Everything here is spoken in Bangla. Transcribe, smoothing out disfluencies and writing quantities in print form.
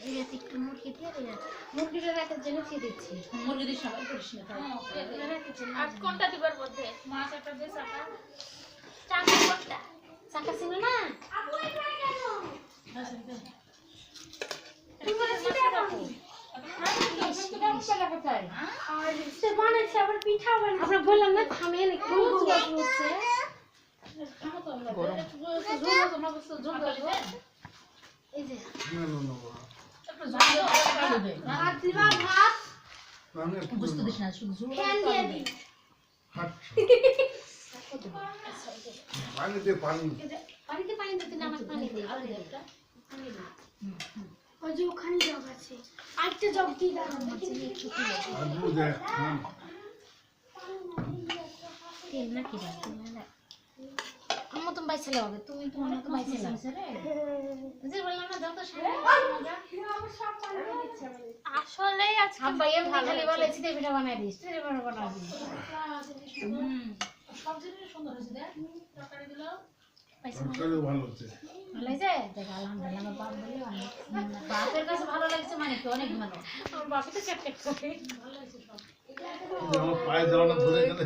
এটাতে একটু মুরগি দিয়ে দিই। মুরগিটা রাতের জন্য খেয়ে দিচ্ছি। মুরগি দিয়ে সবাই করিস না তাই। রাতের জন্য। আর কোনটা দিবার মধ্যে মাছ একটা দিয়ে চাকা কোনটা চাকা ছিল না? আমরা বললাম না থামেন একটু হচ্ছে এই যে বুঝতে দিস না শুধু ঝোল ফ্যান দিয়ে দিই। পানিতে পানি পানিতে পানি দিতে না আমার পানি দিই পানি দিই। ওই যে ওখানে জগ আছে আরেকটা জগ দিয়ে দাও আলু দেখ তেল না কি দাও আমার মতন বাইছেলে হবে তুমি তোমার মতো বাইছেলে যে বললাম না যত সামনে আসলে আজকে আব্বা এমনি খালি বলে চিড়ে পিঠা বানাই দিস চিড়ে পিঠা বানাই দিস সব জিনিস সুন্দর হয়েছে দেখ তরকারি দিলো তরকারিও ভালো হচ্ছে ভালো হয়েছে দেখ আলহামদুলিল্লাহ আমার বাপ বলে অনেক বাপের কাছে ভালো লাগছে মানে কি অনেক ভালো আমার বাপে তো চেক করে ভালো হয়েছে সব আমার পায়ে জ্বালানো ধরে গেলে